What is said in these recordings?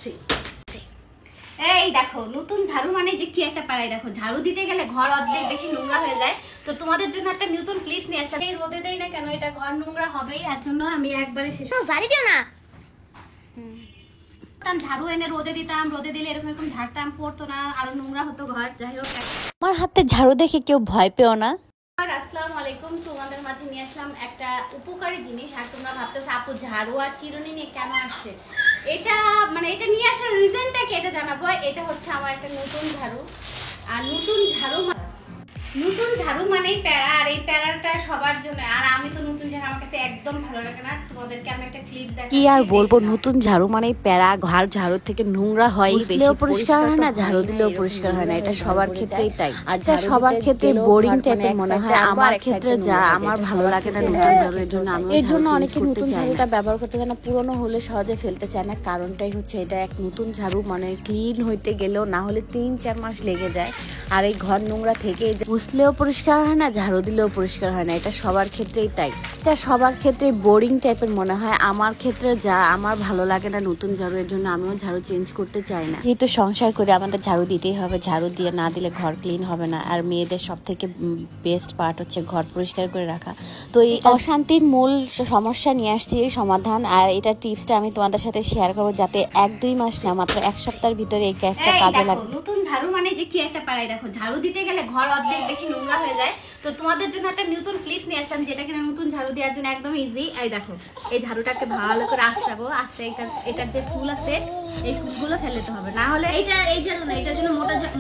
3 এই দেখো নতুন ঝাড়ু মানে যে কি একটা পাড়াই দেখো ঝাড়ু দিতে গেলে ঘর অর্ধেক বেশি নোংরা হয়ে যায়। তো তোমাদের জন্য একটা নতুন ক্লিপ নিয়ে আসলাম। এই রোদে দেই না কেন এটা ঘর নোংরা হবেই, এর জন্য আমি একবারে শেষ ঝাড়ি দিও না। ঝাড়ু এনে রোদে দিতাম, রোদে দিলে এরকম এরকম ঝাড়তাম, পড়তো না, আরো নোংরা হতো ঘর। যাই হোক আমার হাতে ঝাড়ু দেখে কেউ ভয় পেও না। আসসালামু আলাইকুম, তোমাদের মাঝে নিয়ে আসলাম একটা উপকারী জিনিস। আর তোমরা ভাবতেছো আপু ঝাড়ু আর চিরুনি নিয়ে কেন আসছে, এটা মানে এটা নিয়ে আসার রিজনটা কি এটা জানাবো। এটা হচ্ছে আমার একটা নতুন ঝাড়ু। আর নতুন ঝাড়ু মানেই প্যারা, আর এই প্যারাটা সবার জন্য। আর আমি তো নতুন ঝাড়ু আমার কাছে একদম ভালো লাগে না। তোমাদেরকে আমি একটা ক্লিপ দেখাচ্ছি। কি আর বলবো, নতুন ঝাড়ু মানেই প্যারা। ঘর ঝাড়ু থেকে নোংরা হয়, দিলেও পরিষ্কার হয় না, ঝাড়ু দিলেও পরিষ্কার হয় না। এটা সবার ক্ষেত্রেই তাই। আর যা সবার ক্ষেত্রে বোরিং টাইপের মনে হয়, আমার ক্ষেত্রে যা আমার ভালো লাগে না নতুন ঝাড়ু। এর জন্য অনেকে নতুন ঝাড়ুটা ব্যবহার করতে চায় না, পুরনো হলে সহজে ফেলতে চায় না। কারণটাই হচ্ছে এটা এক নতুন ঝাড়ু মানে ক্লিন হইতে গেলেও না হলে 3-4 মাস লেগে যায়। আর এই ঘর নোংরা থেকে মুছলেও পরিষ্কার হয় না, ঝাড়ু দিলেও পরিষ্কার হয় না। এটা সবার ক্ষেত্রেই তাই। এটা সবার ক্ষেত্রে বোরিং টাইপের মনে হয়, আমার ক্ষেত্রে যা আমার ভালো লাগে না নতুন ঝাড়ু। এর জন্য আমিও ঝাড়ু চেঞ্জ করতে চাই না। যেহেতু সংসার করে আমাদের ঝাড়ু দিতেই হবে, ঝাড়ু দিয়ে না দিলে ঘর ক্লিন হবে না। আর মেয়েদের সব থেকে বেস্ট পার্ট হচ্ছে ঘর পরিষ্কার করে রাখা। তো এই অশান্তির মূল সমস্যা নিয়ে আসছি এই সমাধান। আর এটা টিপসটা আমি তোমাদের সাথে শেয়ার করবো, যাতে 1-2 মাস না মাত্র 1 সপ্তাহের ভিতরে এই কাজটা কাজে লাগে। নতুন ঝাড়ু মানে যে কি একটা পাড়াই দেখো ঝাড়ু দিতে গেলে ঘর অর্ধেক বেশি নোংরা হয়ে যায়। তো তোমাদের জন্য একটা নতুন ক্লিপ নিয়ে আসলাম, যেটা কিনা নতুন ঝাড়ু দেওয়ার জন্য একদম ইজি। এই দেখো এই ঝাড়ুটাকে ভালো করে আঁচড়াবো, আঁচড়ে এটার যে ফুল আছে এই ফুলগুলো ফেলে দিতে হবে, না হলে এইটা এই ঝাড়ু না, এটার জন্য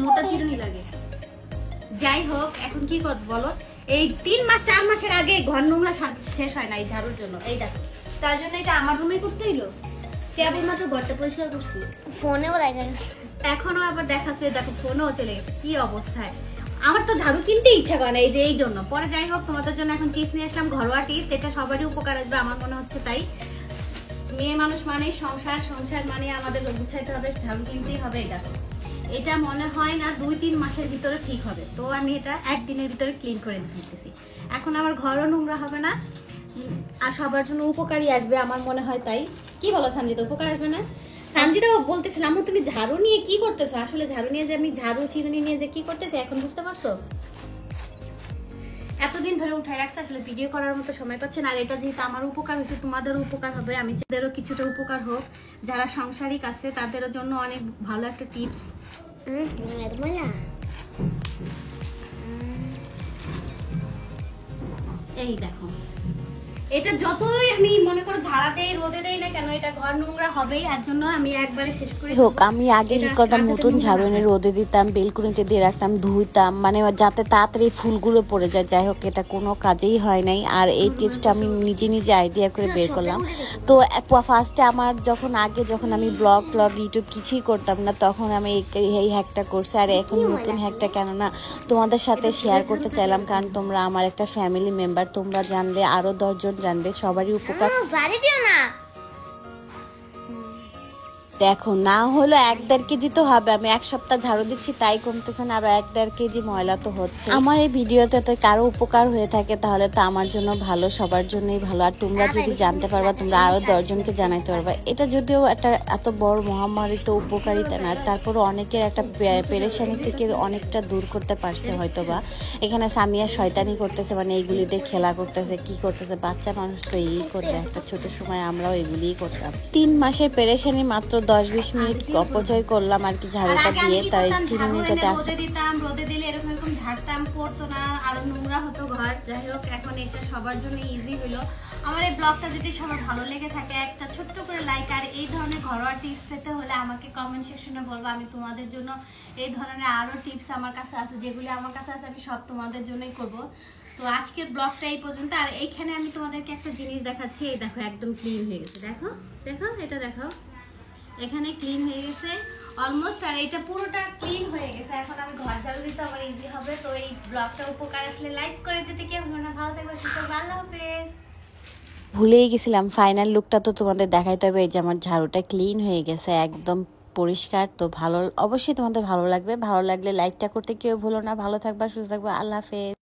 মোটা চিরুনি লাগে। যাই হোক এখন কি করবো বলো, এই 3-4 মাসের আগে ঘর নোংরা শেষ হয় না এই ঝাড়ুর জন্য। এই দেখো তার জন্য এটা আমার রুমে করতে হইলো, কেবলমাত্র ঘরটা পরিষ্কার করছি, ফোনেও দেখা গেছে, এখনো আবার দেখাচ্ছে। দেখো ফোনেও চলে গেছে, কি অবস্থায়। আমার তো ঝাড়ু কিনতে ইচ্ছা করে না এই যে এই জন্য। পরে যাই হোক তোমাদের জন্য এখন টিপস নিয়ে আসলাম, ঘরোয়া টিপস। এটা সবারই উপকার আসবে আমার মনে হচ্ছে। তাই মেয়ে মানুষ মানে সংসার মানে আমাদের গুছাইতে হবে, ঝাড়ু কিনতেই হবে। এটা মনে হয় না 2-3 মাসের ভিতরে ঠিক হবে। তো আমি এটা একদিনের ভিতরে ক্লিন করে দিতেছি। এখন আমার ঘরও নোংরা হবে না, আর সবার জন্য উপকারী আসবে আমার মনে হয়। তাই কি বলো সঞ্জিতা, উপকার আসবে না? সঞ্জিতা বলতেছিলাম তুমি ঝাড়ু নিয়ে কি করতেছো, আসলে ঝাড়ু নিয়ে যে আমি ঝাড়ু চিরুনি নিয়ে যে কি করতেছি এখন বুঝতে পারছো? এতদিন ধরে উঠায় রাখছে, আসলে ভিডিও করার মতো সময় পাচ্ছে না। আর এটা যেহেতু আমার উপকার হচ্ছে তোমাদেরও উপকার হবে, আমি যাদেরও কিছুটা উপকার হোক। যারা সাংসারিক আছে তাদেরও জন্য অনেক ভালো একটা টিপস। এই দেখো এটা যতই আমি মনে করো ঝাড়া দেই রোদে দেই না কেন এটা ঘর নোংরা হবেই, এর জন্য আমি একবারে শেষ করে হোক। আমি আগে কি করতাম, নতুন ঝাড়ু এনে রোদে দিতাম, বেলকুনিতে দিয়ে রাখতাম, ধুইতাম, মানে যাতে তাড়াতাড়ি ফুলগুলো পড়ে যায়। যাই হোক এটা কোনো কাজেই হয় নাই। আর এই টিপসটা আমি নিজে আইডিয়া করে বের করলাম। তো ফার্স্টে আমার যখন আমি ব্লগ ইউটিউব কিছুই করতাম না, তখন আমি এই হ্যাকটা করছি। আর এখন নতুন হ্যাকটা কেননা তোমাদের সাথে শেয়ার করতে চাইলাম, কারণ তোমরা আমার একটা ফ্যামিলি মেম্বার। তোমরা জানলে আরো 10 জন জানবে, সবারই উপকার। দেখো না হলো 1-1.5 কেজি তো হবে। আমি 1 সপ্তাহ ঝাড়ু দিচ্ছি তাই কমতেছে না, আরো 1-1.5 কেজি ময়লা তো হচ্ছে। আমার এই ভিডিওতে তো কারো উপকার হয়ে থাকে তাহলে তো আমার জন্য ভালো, সবার জন্যই ভালো। আর তোমরা যদি জানতে পারবা তোমরা আরো 10 জনকে জানাইতে পারবা। এটা যদিও একটা এত বড় মহামারী তো উপকারিতা না, তারপরে অনেকের একটা পেরেশানি থেকে অনেকটা দূর করতে পারছে হয়তোবা। এখানে সামিয়া শয়তানি করতেছে, মানে এইগুলিতে খেলা করতেছে, কি করতেছে, বাচ্চা মানুষ তো এই করবে। একটা ছোট সময় আমরাও এগুলিই করতাম। 3 মাসের পেরেশানি মাত্র 10-20 মিনিট অপচয় করলাম আর কি ঝাড়ুটা দিয়ে। তাই চিরুনিটাতে রোদে দিতাম, রোদে দিলে এরকম এরকম ঝাড়তাম, পড়তো না, আরো নোংরা হতো ঘর। যাই হোক এখন এটা সবার জন্য ইজি হলো। আমার এই ব্লগটা যদি সবার ভালো লেগে থাকে একটা ছোট্ট করে লাইক, আর এই ধরনের ঘরোয়া টিপস পেতে হলে আমাকে কমেন্ট সেকশনে বলবো। আমি তোমাদের জন্য এই ধরনের আরো টিপস আমার কাছে আছে, যেগুলি আমার কাছে আছে আমি সব তোমাদের জন্যই করব। তো আজকের ব্লগটা এই পর্যন্ত। আর এইখানে আমি তোমাদেরকে একটা জিনিস দেখাচ্ছি, এই দেখো একদম ক্লিন হয়ে গেছে। দেখো এটা দেখো, এখানে ক্লিন হয়ে গেছে অলমোস্ট। আর এটা পুরোটা ক্লিন হয়ে গেছে। এখন আমি ঘর ঝাড়ু দিতে আমার ইজি হবে। তো এই ব্লগটা উপকার আসলে লাইক করে দিতে কেউ ভুলো না। ভালো থাকবে, সুস্থ থাকবে, আল্লাহ হাফেজ। ভুলেই গেছিলাম ফাইনাল লুকটা তো তোমাদের দেখাইতে হবে। এই যে আমার ঝাড়ুটা ক্লিন হয়ে গেছে, একদম পরিষ্কার। তো ভালো, অবশ্যই তোমাদের ভালো লাগবে। ভালো লাগলে লাইকটা করতে কেউ ভুলো না। ভালো থাকবা, সুস্থ থাকবা, আল্লাহ হাফেজ।